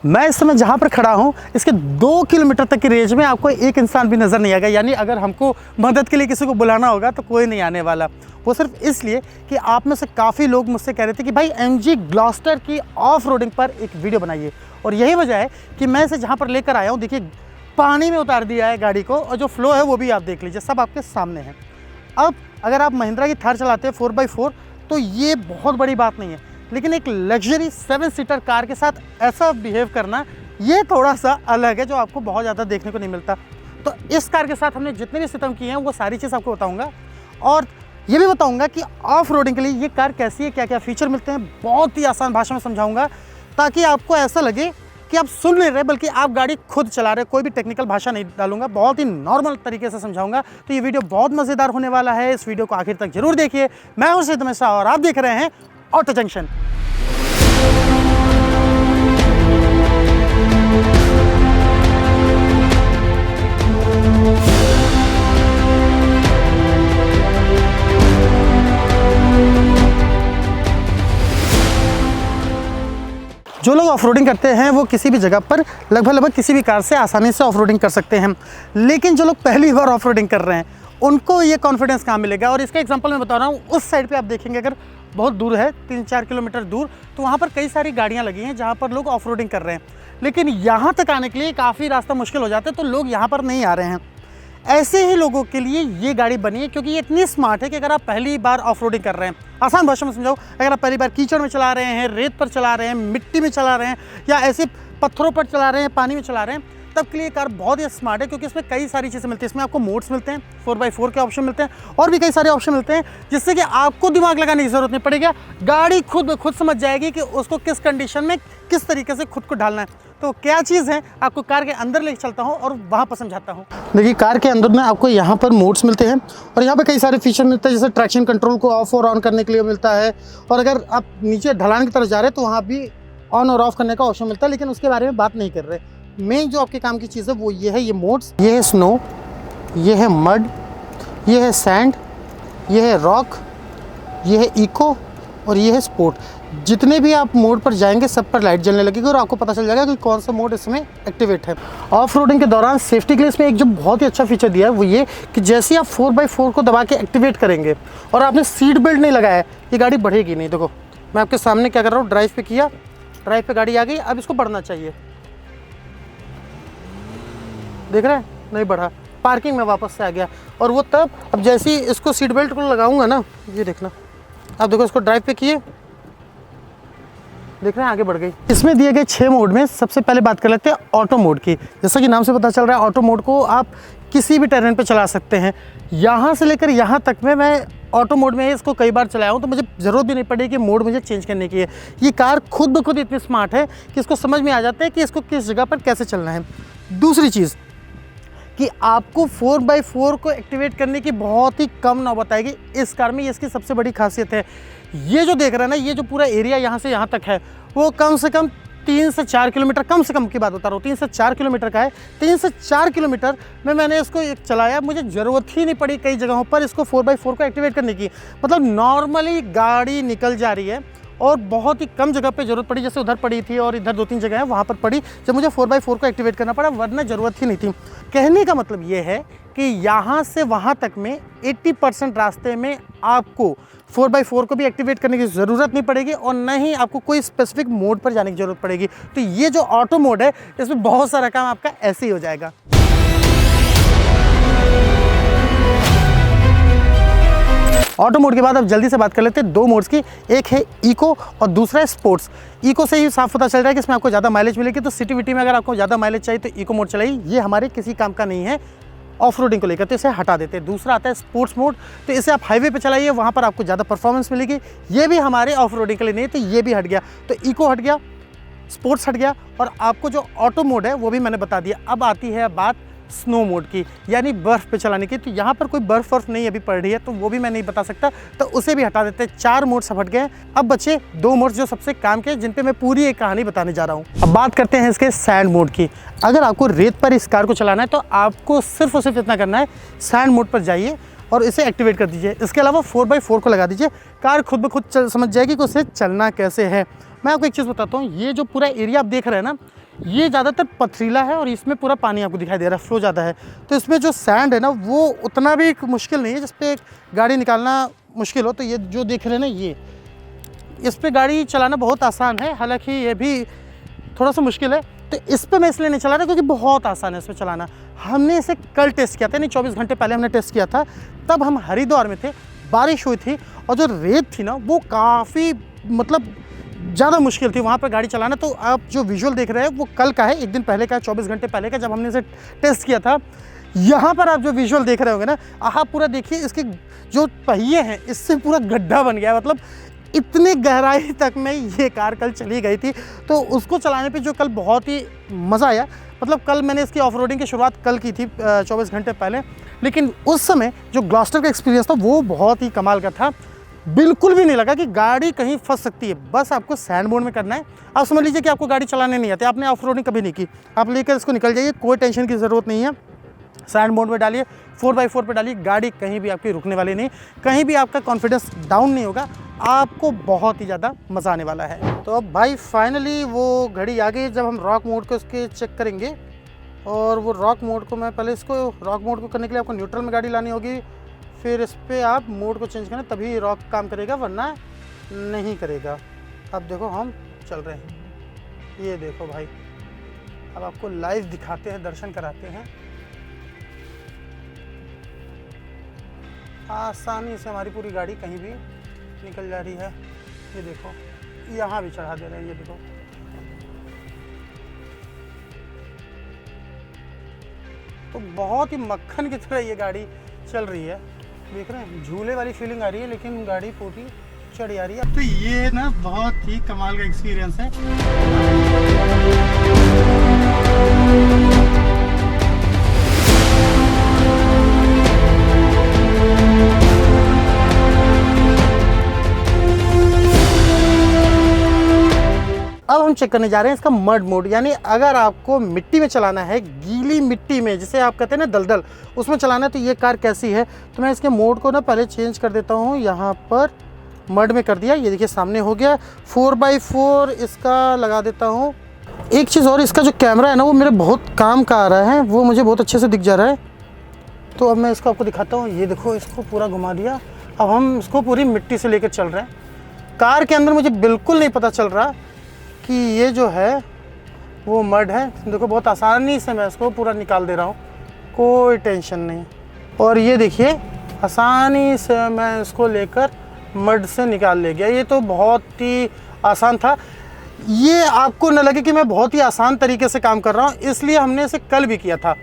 मैं इस समय जहाँ पर खड़ा हूँ इसके 2 किलोमीटर तक की रेंज में आपको एक इंसान भी नज़र नहीं आएगा। यानी अगर हमको मदद के लिए किसी को बुलाना होगा तो कोई नहीं आने वाला। वो सिर्फ इसलिए कि आप में से काफ़ी लोग मुझसे कह रहे थे कि भाई MG ग्लॉस्टर की ऑफ रोडिंग पर एक वीडियो बनाइए, और यही वजह है कि मैं इसे जहाँ पर लेकर आया हूँ। देखिए, पानी में उतार दिया है गाड़ी को, और जो फ्लो है वो भी आप देख लीजिए, सब आपके सामने है। अब अगर आप महिंद्रा की थार चलाते हैं 4x4 तो ये बहुत बड़ी बात नहीं है, लेकिन एक लग्जरी 7 सीटर कार के साथ ऐसा बिहेव करना ये थोड़ा सा अलग है, जो आपको बहुत ज़्यादा देखने को नहीं मिलता। तो इस कार के साथ हमने जितने भी सिस्टम किए हैं वो सारी चीज़ आपको बताऊंगा, और ये भी बताऊंगा कि ऑफ रोडिंग के लिए ये कार कैसी है, क्या क्या फीचर मिलते हैं। बहुत ही आसान भाषा में समझाऊंगा ताकि आपको ऐसा लगे कि आप सुन नहीं रहे बल्कि आप गाड़ी खुद चला रहे। कोई भी टेक्निकल भाषा नहीं डालूंगा, बहुत ही नॉर्मल तरीके से समझाऊंगा। तो ये वीडियो बहुत मज़ेदार होने वाला है, इस वीडियो को आखिर तक जरूर देखिए। मैं हूं सिद्ध मिश्रा और आप देख रहे हैं ऑटो जंक्शन। जो लोग ऑफ रोडिंग करते हैं वो किसी भी जगह पर लगभग किसी भी कार से आसानी से ऑफ रोडिंग कर सकते हैं, लेकिन जो लोग पहली बार ऑफ रोडिंग कर रहे हैं उनको ये कॉन्फिडेंस कहाँ मिलेगा। और इसका एग्जांपल मैं बता रहा हूँ, उस साइड पे आप देखेंगे, अगर बहुत दूर है 3-4 किलोमीटर दूर, तो वहाँ पर कई सारी गाड़ियाँ लगी हैं जहाँ पर लोग ऑफ रोडिंग कर रहे हैं, लेकिन यहाँ तक आने के लिए काफ़ी रास्ता मुश्किल हो जाता है, तो लोग यहाँ पर नहीं आ रहे हैं। ऐसे ही लोगों के लिए ये गाड़ी बनी है, क्योंकि ये इतनी स्मार्ट है कि अगर आप पहली बार ऑफ रोडिंग कर रहे हैं, आसान भाषा में समझाओ, अगर आप पहली बार कीचड़ में चला रहे हैं, रेत पर चला रहे हैं, मिट्टी में चला रहे हैं, या ऐसे पत्थरों पर चला रहे हैं, पानी में चला रहे हैं, तब के लिए कार बहुत ही स्मार्ट है, क्योंकि इसमें कई सारी चीज़ें मिलती हैं। इसमें आपको मोड्स मिलते हैं, 4x4 के ऑप्शन मिलते हैं, और भी कई सारे ऑप्शन मिलते हैं, जिससे कि आपको दिमाग लगाने की ज़रूरत नहीं पड़ेगी। गाड़ी खुद समझ जाएगी कि उसको किस कंडीशन में किस तरीके से खुद को ढालना है। तो क्या चीज़ है, आपको कार के अंदर लेके चलता हूँ और वहाँ पर समझाता हूँ। देखिए, कार के अंदर में आपको यहाँ पर मोड्स मिलते हैं, और यहाँ पे कई सारे फीचर मिलते हैं, जैसे ट्रैक्शन कंट्रोल को ऑफ और ऑन करने के लिए मिलता है, और अगर आप नीचे ढलान की तरफ जा रहे हैं तो वहाँ भी ऑन और ऑफ करने का ऑप्शन मिलता है, लेकिन उसके बारे में बात नहीं कर रहे। मेन जो आपके काम की चीज़ है वो ये है, ये मोड्स, ये है स्नो, ये है मड, ये है सैंड, ये है रॉक, ये है इको, और ये है स्पोर्ट। जितने भी आप मोड पर जाएंगे सब पर लाइट जलने लगेगी और आपको पता चल जाएगा कि कौन सा मोड इसमें एक्टिवेट है। ऑफ रोडिंग के दौरान सेफ्टी के लिए इसमें एक जो बहुत ही अच्छा फीचर दिया है वो ये कि जैसे आप 4x4 को दबा के एक्टिवेट करेंगे और आपने सीट बेल्ट नहीं लगाया, ये गाड़ी बढ़ेगी नहीं। देखो, मैं आपके सामने क्या कर रहा हूँ, ड्राइव पे किया, ड्राइव पे गाड़ी आ गई, अब इसको बढ़ना चाहिए, देख रहे हैं, नहीं बढ़ा, पार्किंग में वापस से आ गया। और वो तब, अब जैसे ही इसको सीट बेल्ट को लगाऊंगा ना, ये देखना, अब देखो, इसको ड्राइव पे किए, देख रहे हैं, आगे बढ़ गई। इसमें दिए गए 6 मोड में सबसे पहले बात कर लेते हैं ऑटो मोड की। जैसा कि नाम से पता चल रहा है, ऑटो मोड को आप किसी भी टेरेन पे चला सकते हैं। यहाँ से लेकर यहाँ तक में मैं ऑटो मोड में इसको कई बार चलाया हूँ, तो मुझे ज़रूरत भी नहीं पड़ी कि मोड मुझे चेंज करने की है। ये कार खुद ब खुद इतनी स्मार्ट है कि इसको समझ में आ जाता है कि इसको किस जगह पर कैसे चलना है। दूसरी चीज़ कि आपको 4x4 को एक्टिवेट करने की बहुत ही कम नौबत आएगी इस कार में। ये इसकी सबसे बड़ी खासियत है। ये जो देख रहे हैं ना, ये जो पूरा एरिया यहाँ से यहाँ तक है वो कम से कम 3 से 4 किलोमीटर, कम से कम की बात बता रहा हूँ, 3 से 4 किलोमीटर का है। 3 से 4 किलोमीटर में मैंने इसको चलाया, मुझे ज़रूरत ही नहीं पड़ी कई जगहों पर इसको 4x4 को एक्टिवेट करने की। मतलब नॉर्मली गाड़ी निकल जा रही है, और बहुत ही कम जगह पे ज़रूरत पड़ी, जैसे उधर पड़ी थी और इधर 2-3 जगह है वहाँ पर पड़ी जब मुझे 4x4 को एक्टिवेट करना पड़ा, वरना ज़रूरत ही नहीं थी। कहने का मतलब ये है कि यहाँ से वहाँ तक में 80% रास्ते में आपको 4x4 को भी एक्टिवेट करने की ज़रूरत नहीं पड़ेगी, और न ही आपको कोई स्पेसिफिक मोड पर जाने की ज़रूरत पड़ेगी। तो ये जो ऑटो मोड है, इसमें बहुत सारा काम आपका ऐसे ही हो जाएगा। ऑटो मोड के बाद अब जल्दी से बात कर लेते हैं 2 मोड्स की। एक है इको और दूसरा है स्पोर्ट्स। इको से ही साफ पता चल रहा है कि इसमें आपको ज़्यादा माइलेज मिलेगी, तो सिटी विटी में अगर आपको ज़्यादा माइलेज चाहिए तो इको मोड चलाइए। ये हमारे किसी काम का नहीं है ऑफ रोडिंग को लेकर, तो इसे हटा देते हैं। दूसरा आता है स्पोर्ट्स मोड, तो इसे आप हाईवे पे चलाइए, वहाँ पर आपको ज़्यादा परफॉर्मेंस मिलेगी। ये भी हमारे ऑफ रोडिंग के लिए नहीं है, तो ये भी हट गया। तो इको हट गया, स्पोर्ट्स हट गया, और आपको जो ऑटो मोड है वो भी मैंने बता दिया। अब आती है बात स्नो मोड की, यानी बर्फ़ पे चलाने की। तो यहाँ पर कोई बर्फ़ नहीं अभी पड़ रही है, तो वो भी मैं नहीं बता सकता, तो उसे भी हटा देते हैं। 4 मोड सब हट गए। अब बचे 2 मोड्स जो सबसे काम के, जिन पे मैं पूरी एक कहानी बताने जा रहा हूँ। अब बात करते हैं इसके सैंड मोड की। अगर आपको रेत पर इस कार को चलाना है तो आपको सिर्फ और सिर्फ इतना करना है, सैंड मोड पर जाइए और इसे एक्टिवेट कर दीजिए। इसके अलावा 4x4 को लगा दीजिए, कार खुद ब खुद समझ जाएगी कि उसे चलना कैसे है। मैं आपको एक चीज़ बताता हूँ, ये जो पूरा एरिया आप देख रहे हैं ना, ये ज़्यादातर पथरीला है और इसमें पूरा पानी आपको दिखाई दे रहा है, फ्लो ज़्यादा है। तो इसमें जो सैंड है ना वो उतना भी मुश्किल नहीं है जिस पे गाड़ी निकालना मुश्किल हो। तो ये जो देख रहे हैं ना, ये इस पे गाड़ी चलाना बहुत आसान है, हालांकि ये भी थोड़ा सा मुश्किल है। तो इस पे मैं इसलिए नहीं चला रहा क्योंकि बहुत आसान है इस पे चलाना। हमने इसे कल टेस्ट किया था, नहीं 24 घंटे पहले हमने टेस्ट किया था। तब हम हरिद्वार में थे, बारिश हुई थी और जो रेत थी ना वो काफ़ी मतलब ज़्यादा मुश्किल थी वहाँ पर गाड़ी चलाना। तो आप जो विजुअल देख रहे हैं वो कल का है, एक दिन पहले का है, 24 घंटे पहले का, जब हमने इसे टेस्ट किया था। यहाँ पर आप जो विजुअल देख रहे होंगे ना, आप पूरा देखिए, इसके जो पहिए हैं इससे पूरा गड्ढा बन गया है। मतलब इतनी गहराई तक में ये कार कल चली गई थी। तो उसको चलाने पे जो कल बहुत ही मज़ा आया। मतलब कल मैंने इसकी ऑफ रोडिंग की शुरुआत कल की थी 24 घंटे पहले, लेकिन उस समय जो ग्लॉस्टर का एक्सपीरियंस था वो बहुत ही कमाल का था। बिल्कुल भी नहीं लगा कि गाड़ी कहीं फंस सकती है। बस आपको सैंड मोड में करना है। आप समझ लीजिए कि आपको गाड़ी चलाने नहीं आती, आपने ऑफ रोडिंग कभी नहीं की, आप लेकर इसको निकल जाइए, कोई टेंशन की ज़रूरत नहीं है। सैंड मोड में डालिए, 4x4 पे डालिए, गाड़ी कहीं भी आपकी रुकने वाली नहीं, कहीं भी आपका कॉन्फिडेंस डाउन नहीं होगा, आपको बहुत ही ज़्यादा मज़ा आने वाला है। तो अब भाई फाइनली वो घड़ी आ गई जब हम रॉक मोड को इसके चेक करेंगे। और वो रॉक मोड को मैं पहले इसको रॉक मोड को करने के लिए आपको न्यूट्रल में गाड़ी लानी होगी, फिर इस पर आप मोड को चेंज करें तभी रॉक काम करेगा, वरना नहीं करेगा। अब देखो हम चल रहे हैं, ये देखो भाई, अब आपको लाइव दिखाते हैं, दर्शन कराते हैं। आसानी से हमारी पूरी गाड़ी कहीं भी निकल जा रही है। ये देखो, यहाँ भी चढ़ा दे रहे हैं, ये देखो। तो बहुत ही मक्खन की तरह ये गाड़ी चल रही है, देख रहे हैं, झूले वाली फीलिंग आ रही है, लेकिन गाड़ी पूरी चढ़ी आ रही है। तो ये ना बहुत ही कमाल का एक्सपीरियंस है। अब हम चेक करने जा रहे हैं इसका मड मोड, यानी अगर आपको मिट्टी में चलाना है, गीली मिट्टी में, जिसे आप कहते हैं ना दलदल, उसमें चलाना है, तो ये कार कैसी है। तो मैं इसके मोड को ना पहले चेंज कर देता हूँ, यहाँ पर मड में कर दिया, ये देखिए सामने हो गया। 4x4 इसका लगा देता हूँ। एक चीज़ और, इसका जो कैमरा है ना वो मेरे बहुत काम का आ रहा है, वो मुझे बहुत अच्छे से दिख जा रहा है। तो अब मैं इसको आपको दिखाता हूँ, ये देखो, इसको पूरा घुमा दिया। अब हम इसको पूरी मिट्टी से लेकर चल रहे हैं। कार के अंदर मुझे बिल्कुल नहीं पता चल रहा कि ये जो है वो मड है। देखो बहुत आसानी से मैं इसको पूरा निकाल दे रहा हूँ, कोई टेंशन नहीं। और ये देखिए आसानी से मैं इसको लेकर मड से निकाल ले गया। ये तो बहुत ही आसान था। ये आपको न लगे कि मैं बहुत ही आसान तरीके से काम कर रहा हूँ, इसलिए हमने इसे कल भी किया था।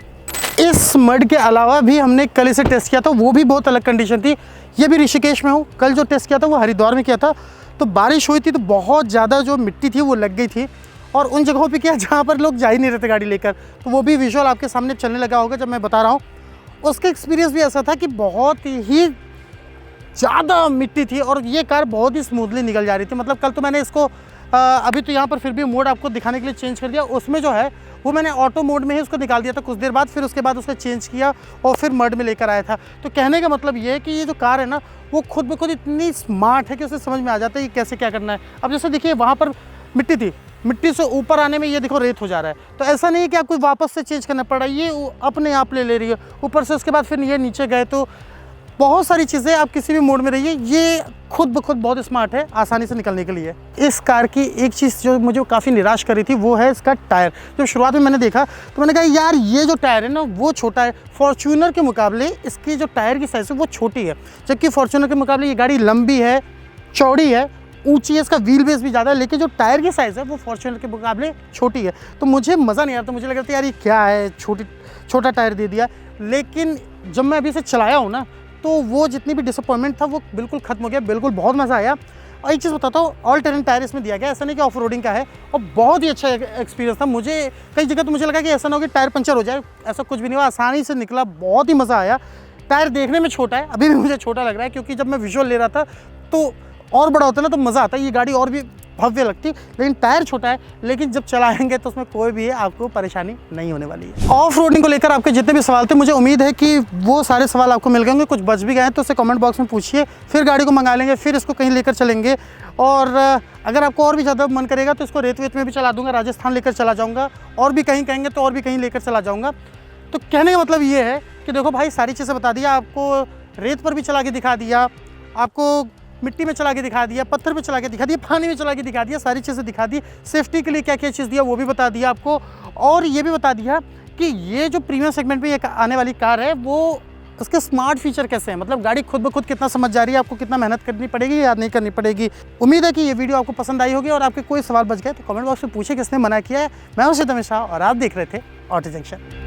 इस मड के अलावा भी हमने कल इसे टेस्ट किया था, वो भी बहुत अलग कंडीशन थी। ये भी ऋषिकेश में हूँ, कल जो टेस्ट किया था वो हरिद्वार में किया था। तो बारिश हुई थी तो बहुत ज़्यादा जो मिट्टी थी वो लग गई थी, और उन जगहों पे किया जहाँ पर लोग जा ही नहीं रहते गाड़ी लेकर। तो वो भी विजुअल आपके सामने चलने लगा होगा जब मैं बता रहा हूँ। उसका एक्सपीरियंस भी ऐसा था कि बहुत ही ज़्यादा मिट्टी थी और ये कार बहुत ही स्मूथली निकल जा रही थी। मतलब कल तो मैंने इसको अभी तो यहाँ पर फिर भी मोड आपको दिखाने के लिए चेंज कर दिया, उसमें जो है वो मैंने ऑटो मोड में ही उसको निकाल दिया था कुछ देर बाद, फिर उसके बाद उसको चेंज किया और फिर मड में लेकर आया था। तो कहने का मतलब ये है कि ये जो कार है ना वो खुद ब खुद इतनी स्मार्ट है कि उसे समझ में आ जाता है कि कैसे क्या करना है। अब जैसे देखिए वहाँ पर मिट्टी थी, मिट्टी से ऊपर आने में ये देखो रेत हो जा रहा है। तो ऐसा नहीं है कि आपको वापस से चेंज करना पड़ा, ये अपने आप ले रही है ऊपर से। उसके बाद फिर ये नीचे गए, तो बहुत सारी चीज़ें आप किसी भी मोड में रहिए, ये खुद ब खुद बहुत स्मार्ट है आसानी से निकलने के लिए। इस कार की एक चीज़ जो मुझे काफ़ी निराश कर रही थी वो है इसका टायर। जब शुरुआत में मैंने देखा तो मैंने कहा यार ये जो टायर है ना वो छोटा है, फॉर्च्यूनर के मुकाबले इसकी जो टायर की साइज़ है वो छोटी है। जबकि फॉर्च्यूनर के मुकाबले ये गाड़ी लंबी है, चौड़ी है, ऊंची है, इसका व्हील बेस भी ज़्यादा है, लेकिन जो टायर की साइज़ है वो फॉर्च्यूनर के मुकाबले छोटी है। तो मुझे मज़ा नहीं आ रहा था, मुझे लग रहा था यार ये क्या है, छोटा टायर दे दिया। लेकिन जब मैं अभी से चलाया हूँ ना तो वो जितनी भी डिसअपॉइंटमेंट था वो बिल्कुल खत्म हो गया, बिल्कुल बहुत मज़ा आया। और एक चीज़ बताता हूँ, ऑल टेरेन टायर इसमें दिया गया, ऐसा नहीं कि ऑफ रोडिंग का है, और बहुत ही अच्छा एक्सपीरियंस था। मुझे कई जगह तो मुझे लगा कि ऐसा ना हो कि टायर पंचर हो जाए, ऐसा कुछ भी नहीं हुआ, आसानी से निकला, बहुत ही मज़ा आया। टायर देखने में छोटा है, अभी भी मुझे छोटा लग रहा है, क्योंकि जब मैं विजुअल ले रहा था तो और बड़ा होता है ना तो मज़ा आता है, ये गाड़ी और भी भव्य लगती, लेकिन टायर छोटा है, लेकिन जब चलाएंगे तो उसमें कोई भी आपको परेशानी नहीं होने वाली है। ऑफ रोडिंग को लेकर आपके जितने भी सवाल थे, मुझे उम्मीद है कि वो सारे सवाल आपको मिल गए होंगे। कुछ बच भी गए हैं तो उसे कमेंट बॉक्स में पूछिए, फिर गाड़ी को मंगा लेंगे, फिर इसको कहीं लेकर चलेंगे। और अगर आपको और भी ज़्यादा मन करेगा तो इसको रेत वेत में भी चला दूंगा, राजस्थान लेकर चला जाऊँगा, और भी कहीं कहेंगे तो और भी कहीं लेकर चला जाऊँगा। तो कहने का मतलब ये है कि देखो भाई, सारी चीज़ें बता दिया आपको, रेत पर भी चला के दिखा दिया आपको, मिट्टी में चला के दिखा दिया, पत्थर पे चला के दिखा दिया, पानी में चला के दिखा दिया, सारी चीज़ें दिखा दी। सेफ्टी के लिए क्या क्या चीज़ दिया वो भी बता दिया आपको, और ये भी बता दिया कि ये जो प्रीमियम सेगमेंट में ये आने वाली कार है वो उसके स्मार्ट फीचर कैसे हैं, मतलब गाड़ी खुद ब खुद कितना समझ जा रही है, आपको कितना मेहनत करनी पड़ेगी या नहीं करनी पड़ेगी। उम्मीद है कि ये वीडियो आपको पसंद आई होगी, और आपके कोई सवाल बच गए तो कमेंट बॉक्स में पूछे किसने मना किया है। मैं हूं सिद्ध हमेशा और आप देख रहे थे ऑटो जंक्शन।